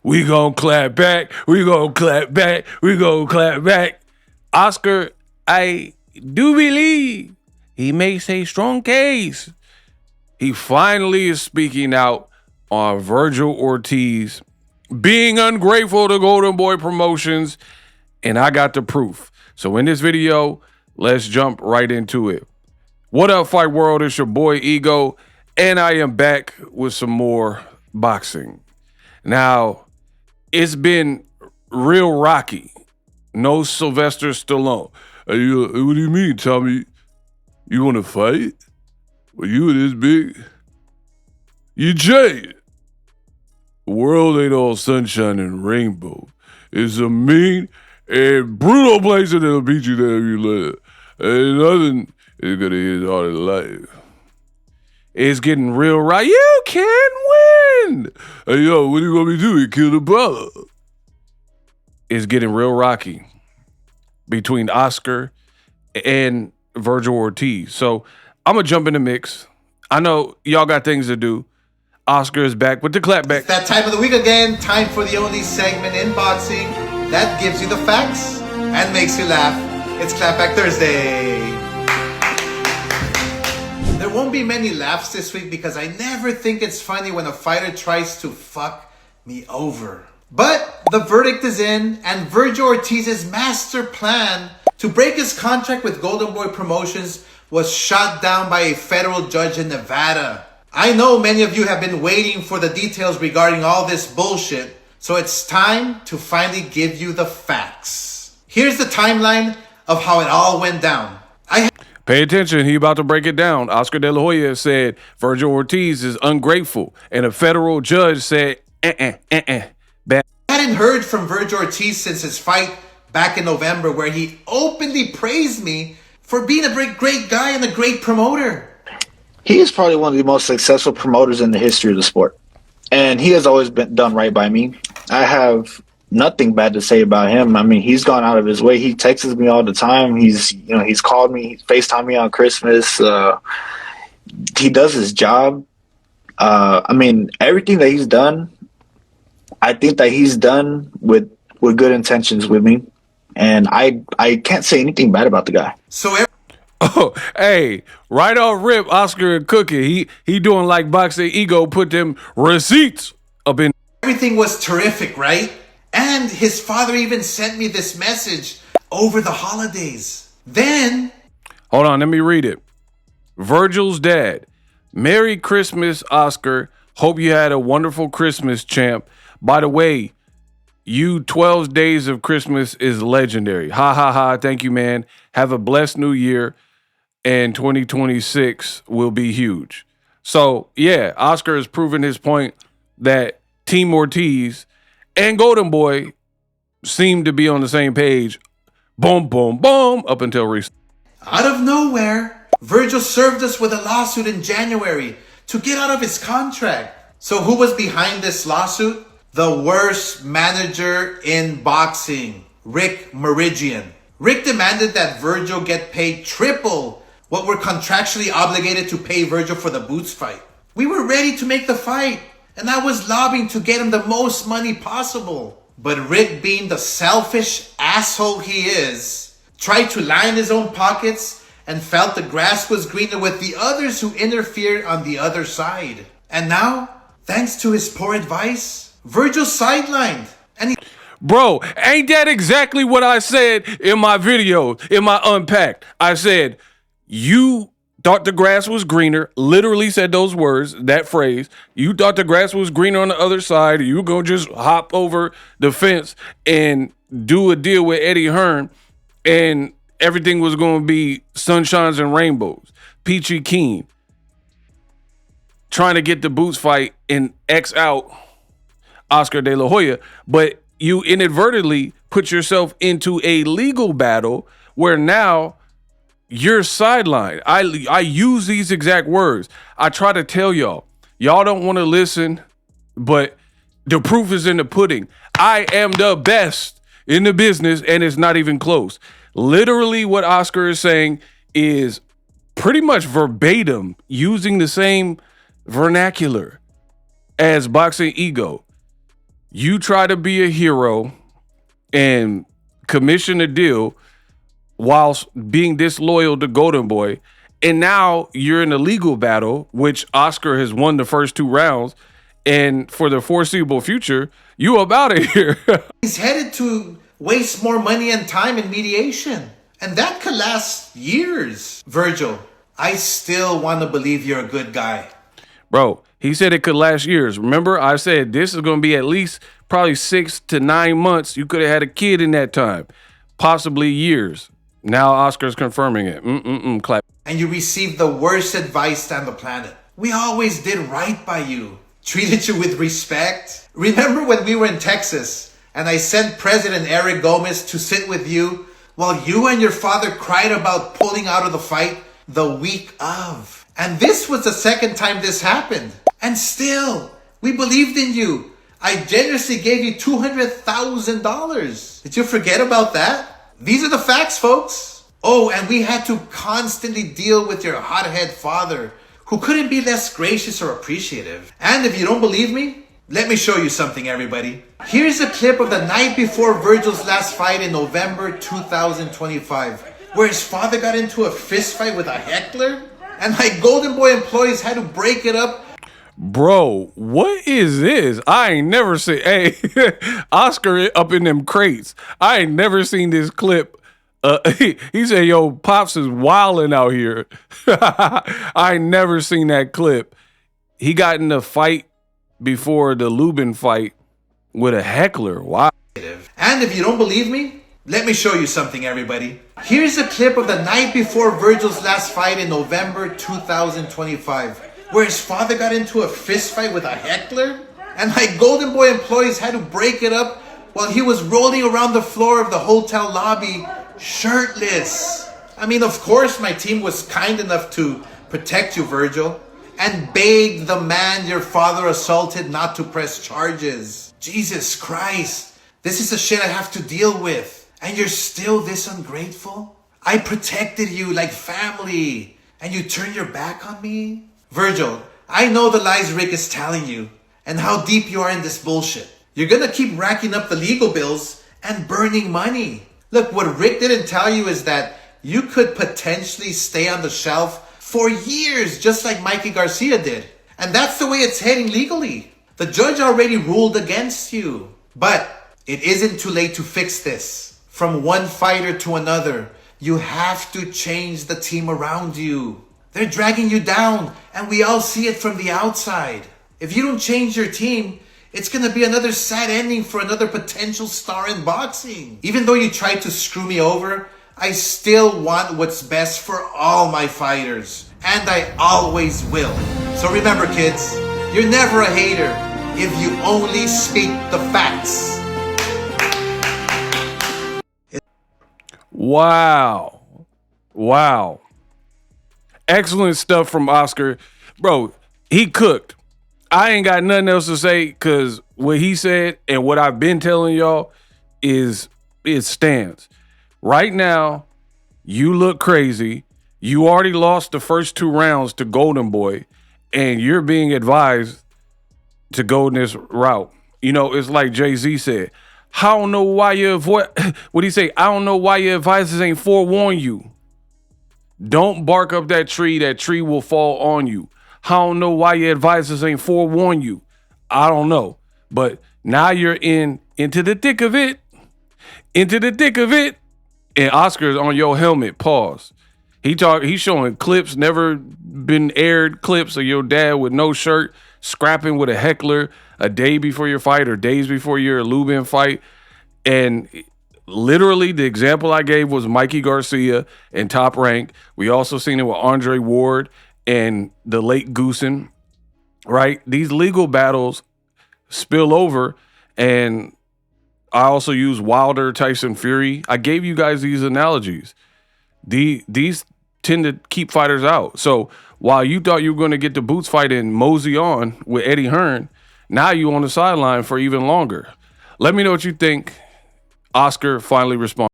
We gonna clap back. We gonna clap back. We gonna clap back. Oscar, I do believe he makes a strong case. He finally is speaking out on Vergil Ortiz being ungrateful to Golden Boy Promotions, and I got the proof. So in this video, let's jump right into it. What up, Fight World? It's your boy Ego, and I am back with some more boxing. Now, it's been real rocky. No Sylvester Stallone. What do you mean, Tommy? You want to fight? Well, you this big? You jaded. The world ain't all sunshine and rainbow. It's a mean and brutal place that'll beat you there if you let it. Ain't nothing is gonna hit his heart in life. It's getting real right. You can win. Hey, yo, what are you gonna be doing? Kill the brother. It's getting real rocky between Oscar and Vergil Ortiz. So I'm gonna jump in the mix. I know y'all got things to do. Oscar is back with the clapback. It's that time of the week again. Time for the only segment in boxing that gives you the facts and makes you laugh. It's Clapback Thursday. There won't be many laughs this week because I never think it's funny when a fighter tries to fuck me over. But the verdict is in, and Vergil Ortiz's master plan to break his contract with Golden Boy Promotions was shot down by a federal judge in Nevada. I know many of you have been waiting for the details regarding all this bullshit, so it's time to finally give you the facts. Here's the timeline of how it all went down. Pay attention, he about to break it down. Oscar De La Hoya said Vergil Ortiz is ungrateful, and a federal judge said, bad. I hadn't heard from Vergil Ortiz since his fight back in November, where he openly praised me for being a great guy and a great promoter. He is probably one of the most successful promoters in the history of the sport. And he has always been done right by me. I have nothing bad to say about him. I mean, he's gone out of his way. He texts me all the time. He's called me, he's FaceTimed me on Christmas. He does his job. I mean, everything that he's done, I think that he's done with good intentions with me. And I can't say anything bad about the guy. Oh, hey, right off rip, Oscar and Cookie. He doing like Boxingego, put them receipts up in. Everything was terrific, right? And his father even sent me this message over the holidays. Then... Hold on, let me read it. Virgil's dad. Merry Christmas, Oscar. Hope you had a wonderful Christmas, champ. By the way, you 12 days of Christmas is legendary. Ha, ha, ha. Thank you, man. Have a blessed new year. And 2026 will be huge. So, yeah, Oscar has proven his point that Team Ortiz and Golden Boy seem to be on the same page. Boom, boom, boom, up until recently. Out of nowhere, Virgil served us with a lawsuit in January to get out of his contract. So who was behind this lawsuit? The worst manager in boxing, Rick Meridian. Rick demanded that Virgil get paid triple what we're contractually obligated to pay Virgil for the Boots fight. We were ready to make the fight, and I was lobbying to get him the most money possible. But Rick, being the selfish asshole he is, tried to line his own pockets and felt the grass was greener with the others who interfered on the other side. And now, thanks to his poor advice, Virgil's sidelined. And Bro, ain't that exactly what I said in my video, in my Unpacked? I said, you thought the grass was greener, literally said those words, that phrase. You thought the grass was greener on the other side. You were going to just hop over the fence and do a deal with Eddie Hearn, and everything was going to be sunshines and rainbows. Peachy Keen trying to get the Boots fight and X out Oscar De La Hoya, but you inadvertently put yourself into a legal battle where now you're sidelined. I use these exact words. I try to tell y'all don't want to listen, but the proof is in the pudding. I am the best in the business, and it's not even close. Literally what Oscar is saying is pretty much verbatim, using the same vernacular as Boxingego. You try to be a hero and commission a deal whilst being disloyal to Golden Boy. And now you're in a legal battle, which Oscar has won the first 2 rounds. And for the foreseeable future, you up out of here. He's headed to waste more money and time in mediation. And that could last years. Virgil, I still want to believe you're a good guy. Bro, he said it could last years. Remember, I said this is going to be at least probably 6 to 9 months. You could have had a kid in that time, possibly years. Now Oscar's confirming it. Clap. And you received the worst advice on the planet. We always did right by you. Treated you with respect. Remember when we were in Texas and I sent President Eric Gomez to sit with you while you and your father cried about pulling out of the fight the week of? And this was the second time this happened. And still, we believed in you. I generously gave you $200,000. Did you forget about that? These are the facts, folks. Oh, and we had to constantly deal with your hothead father, who couldn't be less gracious or appreciative. And if you don't believe me, let me show you something, everybody. Here's a clip of the night before Virgil's last fight in November 2025, where his father got into a fist fight with a heckler, and my Golden Boy employees had to break it up. Bro, what is this? I ain't never seen, hey, Oscar up in them crates. I ain't never seen this clip. He said, yo, Pops is wilding out here. I ain't never seen that clip. He got in a fight before the Lubin fight with a heckler. Wow. And if you don't believe me, let me show you something, everybody. Here's a clip of the night before Virgil's last fight in November 2025, where his father got into a fist fight with a heckler, and my Golden Boy employees had to break it up while he was rolling around the floor of the hotel lobby shirtless. I mean, of course, my team was kind enough to protect you, Virgil, and begged the man your father assaulted not to press charges. Jesus Christ, this is the shit I have to deal with, and you're still this ungrateful? I protected you like family, and you turn your back on me? Virgil, I know the lies Rick is telling you, and how deep you are in this bullshit. You're gonna keep racking up the legal bills and burning money. Look, what Rick didn't tell you is that you could potentially stay on the shelf for years, just like Mikey Garcia did. And that's the way it's heading legally. The judge already ruled against you. But it isn't too late to fix this. From one fighter to another, you have to change the team around you. They're dragging you down, and we all see it from the outside. If you don't change your team, it's gonna be another sad ending for another potential star in boxing. Even though you tried to screw me over, I still want what's best for all my fighters. And I always will. So remember, kids, you're never a hater if you only speak the facts. Wow. Wow. Excellent stuff from Oscar. Bro, he cooked. I ain't got nothing else to say because what he said and what I've been telling y'all is it stands. Right now, you look crazy. You already lost the first 2 rounds to Golden Boy, and you're being advised to go this route. You know, it's like Jay-Z said, I don't know why you avoid, what'd he say? I don't know why your advisors ain't forewarn you. Don't bark up that tree will fall on you. I don't know why your advisors ain't forewarn you. I don't know. But now you're into the thick of it. Into the thick of it. And Oscar's on your helmet. Pause. He's showing clips, never been aired clips of your dad with no shirt, scrapping with a heckler a day before your fight or days before your Lubin fight. And literally the example I gave was Mikey Garcia in Top Rank. We also seen it with Andre Ward and the late Goosen, right? These legal battles spill over, and I also use Wilder, Tyson Fury. I gave you guys these analogies. These tend to keep fighters out. So while you thought you were going to get the boots fight and mosey on with Eddie Hearn, now you on the sideline for even longer. Let me know what you think. Oscar finally responds.